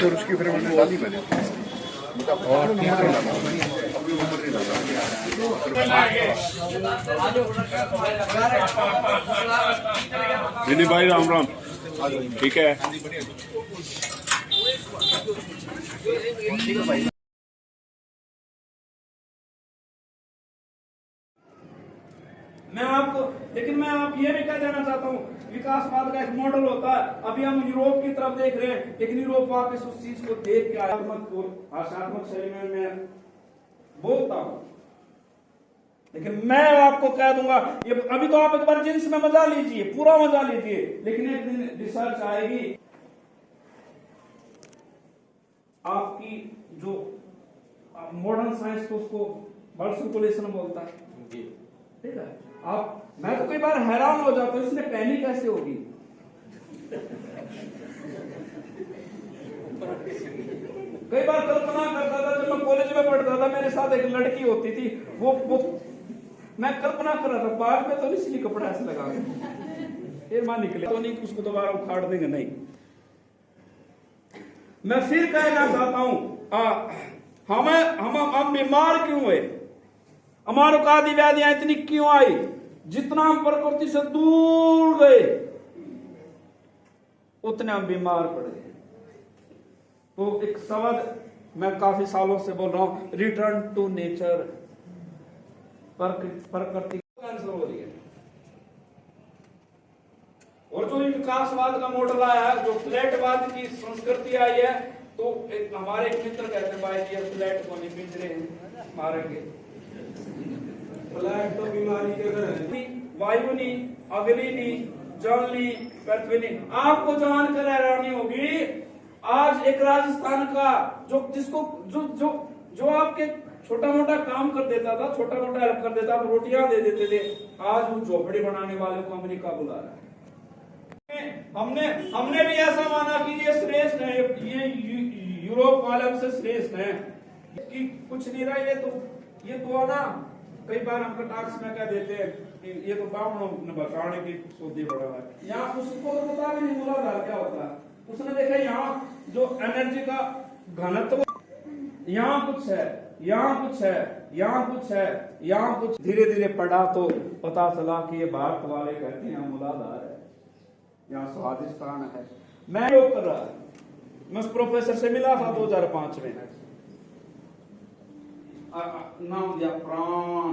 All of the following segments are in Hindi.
फिर उसकी फिर मैंने डाली मैंने और दिनी भाई राम राम। ठीक है लेकिन मैं आप ये भी कह देना चाहता हूँ, विकासवाद का एक मॉडल होता है। अभी हम यूरोप की तरफ देख रहे हैं, लेकिन यूरोप वापस उस चीज को देख के आशात्मक शैली में मैं बोलता हूँ। लेकिन मैं आपको कह दूंगा, ये अभी तो आप एक बार जिन्स में मजा लीजिए, पूरा मजा लीजिए, लेकिन एक दिन रिसर्च आएगी, आपकी जो मॉडर्न साइंस तो उसको बर्ड सर्कुलेशन बोलता है, ठीक है। आप मैं तो कई बार हैरान हो जाता हूं, इसमें पहली कैसे होगी। कई बार कल्पना करता था, जब मैं कॉलेज में पढ़ता था, मेरे साथ एक लड़की होती थी, वो मैं कल्पना कर रहा था, बाद में तो इसलिए कपड़ा ऐसे लगा फिर मां निकले तो नहीं, उसको दोबारा उखाड़ देंगे नहीं। मैं फिर कहना चाहता हूं, हम बीमार क्यों हुए, हमारे को आदि व्याधियां इतनी क्यों आई, जितना हम प्रकृति से दूर गए उतने हम बीमार पड़े। तो एक शब्द मैं काफी सालों से बोल रहा हूं, रिटर्न टू नेचर, प्रकृति कैंसर हो रही है। और जो विकासवाद का मॉडल आया है, जो फ्लैटवाद की संस्कृति आई है, तो एक हमारे एक मित्र कहते हैं, भाई जी फ्लैट को नहीं पिंजरे मारेंगे, फ्लैट तो बीमारी के घर है, वायु नहीं, अग्नि नहीं, जल नहीं, पृथ्वी नहीं। आपको जानकर हैरानी होगी, आज एक राजस्थान का जो आपके छोटा मोटा काम कर देता था, छोटा मोटा हेल्प कर देता था, रोटियां दे देते थे, आज वो झोपड़ी बनाने वाले को अमेरिका बुला रहा है। हमने भी ऐसा माना कि ये श्रेष्ठ है, ये यूरोप वाले हमसे श्रेष्ठ है, कि कुछ नहीं रहा, ये तो ना, कई बार हम कटाक्ष में कह देते हैं कि ये तो ब्राह्मणों ने बचाने की सोची बड़ा है। यहाँ उसको तो पता भी नहीं मूलाधार क्या होता है, उसने देखा यहाँ जो एनर्जी का घनत्व, यहाँ कुछ है, यहाँ कुछ है, यहाँ कुछ है, यहाँ कुछ, धीरे धीरे पढ़ा तो पता चला कि ये भारत वाले कहते हैं मूलाधार है, यहाँ स्वादिष्टान है। मैं योग कर रहा, मैं उस प्रोफेसर से मिला था 2005 में, नाम दिया प्राण।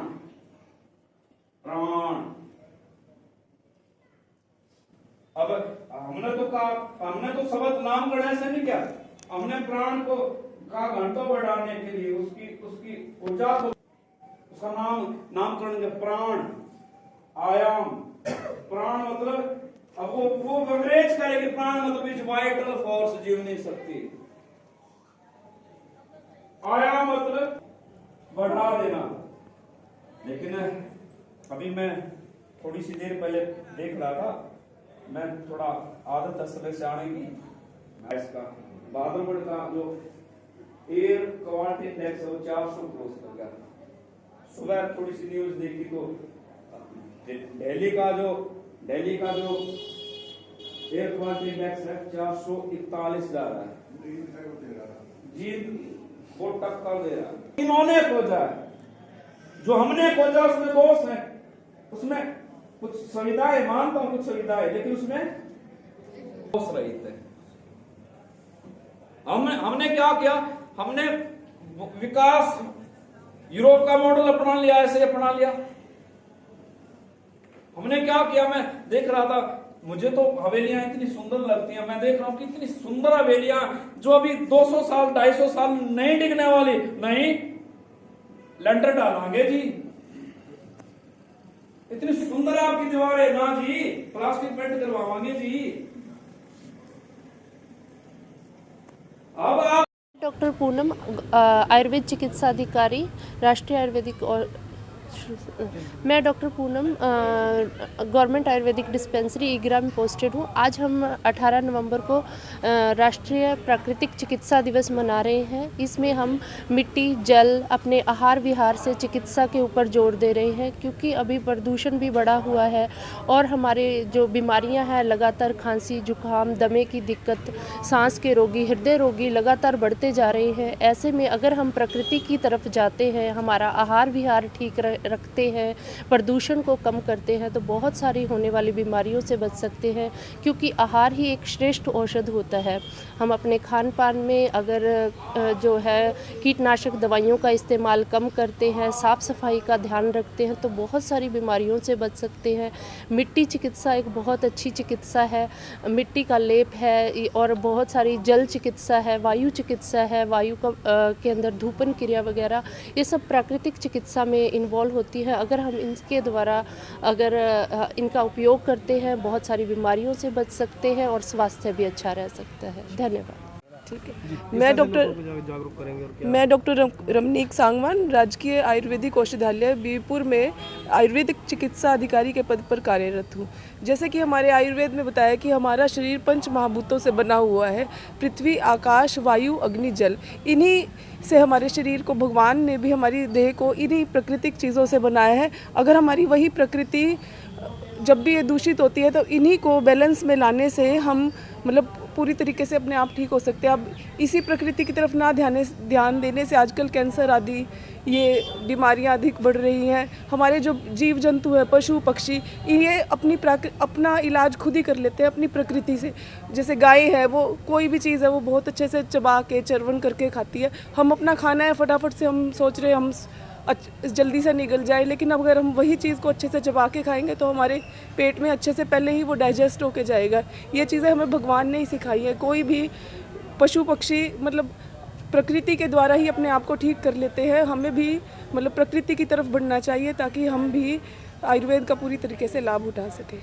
अब हमने तो शब्द नाम गणेश नहीं किया, हमने प्राण को का घंटों बढ़ाने के लिए उसकी ऊर्जा को, उसका नामकरण प्राण, आयाम। प्राण मतलब, अब वो अंग्रेज करेगी, प्राण मतलब इज वाइटल फोर्स, जीवनी शक्ति। आयाम मतलब बढ़ा देना। लेकिन अभी मैं थोड़ी सी देर पहले देख रहा था, मैं थोड़ा आदत असर से आने की, इसका बादलगढ़ का जो एयर क्वालिटी इंडेक्स है वो 400 क्रॉस कर गया। सुबह थोड़ी सी न्यूज देखी तो दिल्ली का जो एयर क्वालिटी इंडेक्स है 441 जा रहा है जी, वो टक्कर दे रहा है। इन्होंने खोजा, जो हमने खोजा उसमें दोष है, उसमें कुछ सुविधाएं मानता हूं, कुछ सुविधाएं, लेकिन उसमें दोष रहित है। हमने क्या किया, हमने विकास यूरोप का मॉडल अपना लिया, ऐसे अपना लिया। हमने क्या किया, मैं देख रहा था, मुझे तो हवेलियां इतनी सुंदर लगती हैं, मैं देख रहा हूं कि इतनी सुंदर हवेलियां जो अभी 200 साल 250 साल नहीं टिकने वाली, नहीं लंटर डालेंगे जी, इतनी सुंदर है आपकी दीवारें, ना जी प्लास्टिक पेंट करवाएंगे जी। अब आप डॉक्टर पूनम, आयुर्वेद चिकित्सा अधिकारी, राष्ट्रीय आयुर्वेदिक और मैं doctor Poonam government Ayurvedic dispensary Igra में पोस्टेड हूँ। आज हम 18 नवंबर को राष्ट्रीय प्राकृतिक चिकित्सा दिवस मना रहे हैं। इसमें हम मिट्टी, जल, अपने आहार विहार से चिकित्सा के ऊपर जोर दे रहे हैं, क्योंकि अभी प्रदूषण भी बढ़ा हुआ है और हमारे जो बीमारियां हैं लगातार खांसी, जुकाम, दमे की दिक्कत, सांस के रोगी, हृदय रोगी लगातार बढ़ते जा रहे हैं। ऐसे में अगर हम प्रकृति की तरफ जाते हैं, हमारा आहार विहार ठीक रखते हैं, प्रदूषण को कम करते हैं, तो बहुत सारी होने वाली बीमारियों से बच सकते हैं, क्योंकि आहार ही एक श्रेष्ठ औषध होता है। हम अपने खान पान में अगर जो है कीटनाशक दवाइयों का इस्तेमाल कम करते हैं, साफ़ सफाई का ध्यान रखते हैं, तो बहुत सारी बीमारियों से बच सकते हैं। मिट्टी चिकित्सा एक बहुत अच्छी चिकित्सा है, मिट्टी का लेप है, और बहुत सारी जल चिकित्सा है, वायु चिकित्सा है, वायु का के अंदर धूपन क्रिया वगैरह, ये सब प्राकृतिक चिकित्सा में इन्वॉल्व होती है। अगर हम इनके द्वारा अगर इनका उपयोग करते हैं, बहुत सारी बीमारियों से बच सकते हैं और स्वास्थ्य भी अच्छा रह सकता है। धन्यवाद। ठीक है। मैं डॉक्टर रमनीक सांगवान राजकीय आयुर्वेदिक औषधालय बीरपुर में आयुर्वेदिक चिकित्सा अधिकारी के पद पर कार्यरत हूँ। जैसे कि हमारे आयुर्वेद में बताया कि हमारा शरीर पंच महाभूतों से बना हुआ है, पृथ्वी, आकाश, वायु, अग्नि, जल। इन्हीं से हमारे शरीर को भगवान ने भी, हमारी देह को इन्हीं प्राकृतिक चीज़ों से बनाया है। अगर हमारी वही प्रकृति जब भी ये दूषित होती है, तो इन्हीं को बैलेंस में लाने से हम मतलब पूरी तरीके से अपने आप ठीक हो सकते हैं। अब इसी प्रकृति की तरफ ना ध्यान देने से आजकल कैंसर आदि ये बीमारियां अधिक बढ़ रही हैं। हमारे जो जीव जंतु हैं, पशु पक्षी, ये अपना इलाज खुद ही कर लेते हैं अपनी प्रकृति से। जैसे गाय है, वो कोई भी चीज़ है वो बहुत अच्छे से चबा के चरवन करके खाती है। हम अपना खाना है फटाफट से हम सोच रहे हैं हम जल्दी से निगल जाए, लेकिन अब अगर हम वही चीज़ को अच्छे से चबा के खाएंगे तो हमारे पेट में अच्छे से पहले ही वो डाइजेस्ट होके जाएगा। ये चीज़ें हमें भगवान ने ही सिखाई है। कोई भी पशु पक्षी मतलब प्रकृति के द्वारा ही अपने आप को ठीक कर लेते हैं। हमें भी मतलब प्रकृति की तरफ बढ़ना चाहिए, ताकि हम भी आयुर्वेद का पूरी तरीके से लाभ उठा सकें।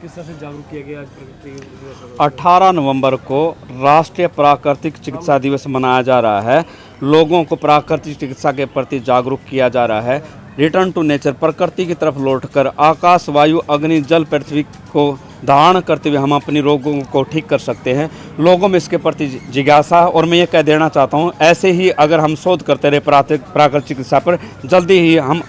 किस तरह से जागरूक किया गया आज प्रकृति? 18 नवंबर को राष्ट्रीय प्राकृतिक चिकित्सा दिवस मनाया जा रहा है। लोगों को प्राकृतिक चिकित्सा के प्रति जागरूक किया जा रहा है। रिटर्न टू नेचर, प्रकृति की तरफ लौटकर आकाश, वायु, अग्नि, जल, पृथ्वी को धारण करते हुए हम अपनी रोगों को ठीक कर सकते हैं। लोगों में इसके प्रति जिज्ञासा, और मैं ये कह देना चाहता हूँ, ऐसे ही अगर हम शोध करते रहे प्राकृतिक चिकित्सा पर, जल्दी ही हम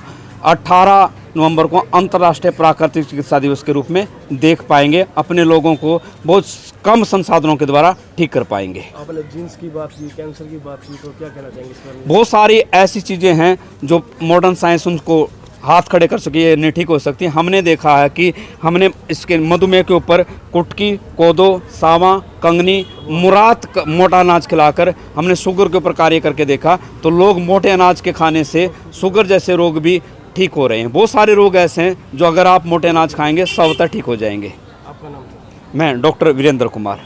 18 नवंबर को अंतर्राष्ट्रीय प्राकृतिक चिकित्सा दिवस के रूप में देख पाएंगे। अपने लोगों को बहुत कम संसाधनों के द्वारा ठीक कर पाएंगे। आपने जीन्स की बात की, कैंसर की बात की, तो क्या कहना चाहेंगे इस पर? बहुत सारी ऐसी चीज़ें हैं जो मॉडर्न साइंस उनको हाथ खड़े कर सके, ये नहीं ठीक हो सकती। हमने देखा है कि हमने इसके मधुमेह के ऊपर कुटकी, कोदो, सावा, कंगनी, मुराद मोटा अनाज खिलाकर हमने शुगर के ऊपर कार्य करके देखा, तो लोग मोटे अनाज के खाने से शुगर जैसे रोग भी ठीक हो रहे हैं। बहुत सारे रोग ऐसे हैं जो अगर आप मोटे अनाज खाएंगे स्वतः ठीक हो जाएंगे। आपका नाम? मैं डॉक्टर वीरेंद्र कुमार।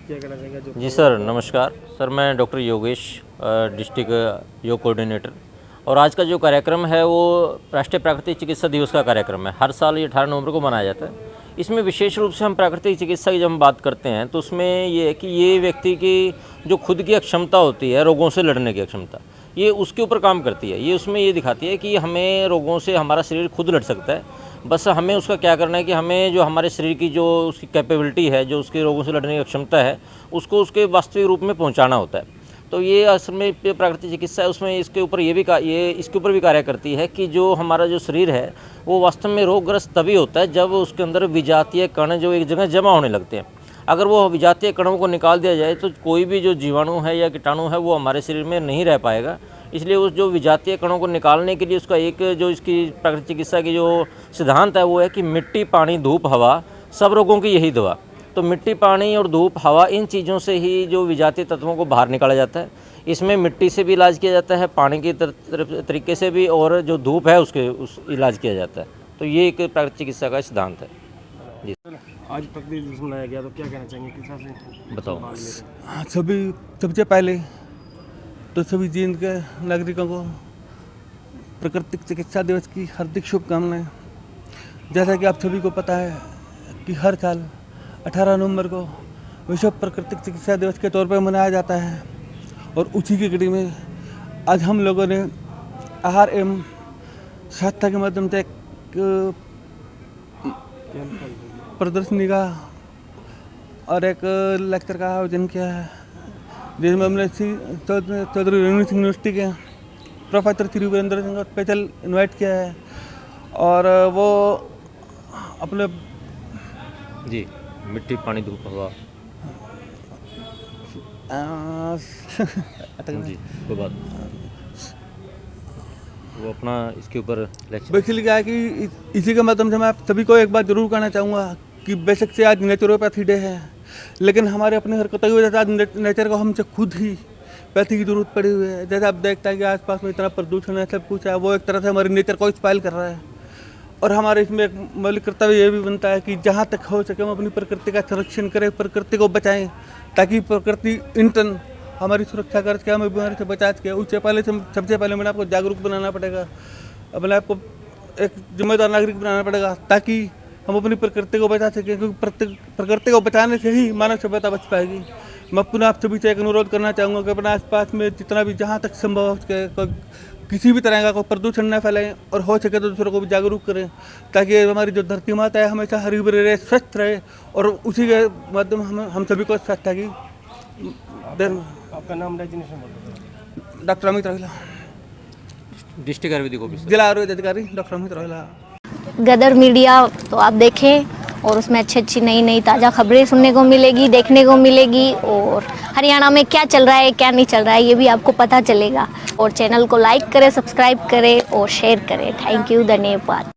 क्या कहना चाहेंगे? जी सर, नमस्कार सर। मैं डॉक्टर योगेश, डिस्ट्रिक्ट योग कोऑर्डिनेटर। और आज का जो कार्यक्रम है वो राष्ट्रीय प्राकृतिक चिकित्सा दिवस का कार्यक्रम है। हर साल ये 18 नवंबर को मनाया जाता है। इसमें विशेष रूप से हम प्राकृतिक चिकित्सा की जब हम बात करते हैं तो उसमें ये है कि ये व्यक्ति की जो खुद की अक्षमता होती है, रोगों से लड़ने की अक्षमता, ये उसके ऊपर काम करती है। ये उसमें ये दिखाती है कि हमें रोगों से हमारा शरीर खुद लड़ सकता है। बस हमें उसका क्या करना है कि हमें जो हमारे शरीर की जो उसकी कैपेबिलिटी है, जो उसके रोगों से लड़ने की क्षमता है, उसको उसके वास्तविक रूप में पहुंचाना होता है। तो ये असल में प्राकृतिक चिकित्सा है, उसमें इसके ऊपर इसके ऊपर भी कार्य करती है कि जो हमारा जो शरीर है वो वास्तव में रोगग्रस्त तभी होता है जब उसके अंदर विजातीय कण जो एक जगह जमा होने लगते हैं। अगर वो विजातीय कणों को निकाल दिया जाए तो कोई भी जो जीवाणु है या कीटाणु है वो हमारे शरीर में नहीं रह पाएगा। इसलिए उस जो विजातीय कणों को निकालने के लिए उसका एक जो इसकी प्राकृतिक चिकित्सा की जो सिद्धांत है वो है कि मिट्टी, पानी, धूप, हवा, सब रोगों की यही दवा। तो मिट्टी, पानी और धूप, हवा, इन चीज़ों से ही जो विजातीय तत्वों को बाहर निकाला जाता है। इसमें मिट्टी से भी इलाज किया जाता है, पानी के तरीके से भी, और जो धूप है उस इलाज किया जाता है। तो ये एक प्राकृतिक चिकित्सा का सिद्धांत है। जी आज प्रकृति दिवस मनाया गया, तो क्या कहना चाहेंगे? किस तरह से बताओ। सबसे पहले तो सभी जींद के नागरिकों को प्राकृतिक चिकित्सा दिवस की हार्दिक शुभकामनाएं। जैसा कि आप सभी को पता है कि हर साल 18 नवंबर को विश्व प्राकृतिक चिकित्सा दिवस के तौर पर मनाया जाता है, और उसी की कड़ी में आज हम लोगों ने आहार एवं स्वच्छता के माध्यम से एक प्रदर्शनी का और एक लेक्चर का आयोजन किया है, जिसमें हमने चौधरी रणवीर सिंह यूनिवर्सिटी के प्रोफेसर श्री वीरेंद्र सिंह को स्पेशल इनवाइट किया है और वो अपने जी मिट्टी पानी धूप हवा जी कोई बात वो अपना इसके ऊपर लेक्चर बेसिकली क्या है कि इसी के माध्यम से मैं आप सभी को एक बात जरूर कहना चाहूँगा कि बेशक से आज नेचुरोपैथी डे है, लेकिन हमारे अपने हरकतों की वजह से आज नेचर को हमसे खुद ही पैथी की जरूरत पड़ी हुई है। जैसे आप देखते हैं कि आसपास में इतना प्रदूषण है, सब कुछ है, वो एक तरह से हमारी नेचर को स्पॉइल कर रहा है और हमारे इसमें एक मौलिक कर्तव्य ये भी बनता है कि जहाँ तक हो सके हम अपनी प्रकृति का संरक्षण करें, प्रकृति को बचाएं, ताकि प्रकृति इंटन हमारी सुरक्षा कर सके, हमें बीमारी से बचा सके। उससे पहले सबसे पहले मैंने आपको जागरूक बनाना पड़ेगा, अपने आप को एक जिम्मेदार नागरिक बनाना पड़ेगा, ताकि हम अपनी प्रकृति को बचा सकें, क्योंकि प्रकृति को बचाने से ही मानव सभ्यता बच पाएगी। मैं पुनः आप सभी से एक अनुरोध करना चाहूँगा कि अपने आसपास में जितना भी जहाँ तक संभव हो सके किसी भी तरह का कोई प्रदूषण न फैलाएं और हो सके तो दूसरों को भी जागरूक करें, ताकि हमारी जो धरती माता है हमेशा हरी भरी रहे, स्वस्थ रहे और उसी के माध्यम हम सभी को स्वच्छता की आपका नाम designation doctor Amit Rohila, district ayurvedic officer, जिला आयुर्वेद अधिकारी डॉक्टर अमित रोहिला। गदर मीडिया तो आप देखें और उसमें अच्छी नई नई ताज़ा खबरें सुनने को मिलेगी, देखने को मिलेगी और हरियाणा में क्या चल रहा है क्या नहीं चल रहा है ये भी आपको पता चलेगा। और चैनल को लाइक करें, सब्सक्राइब करें और शेयर करें। थैंक यू, धन्यवाद।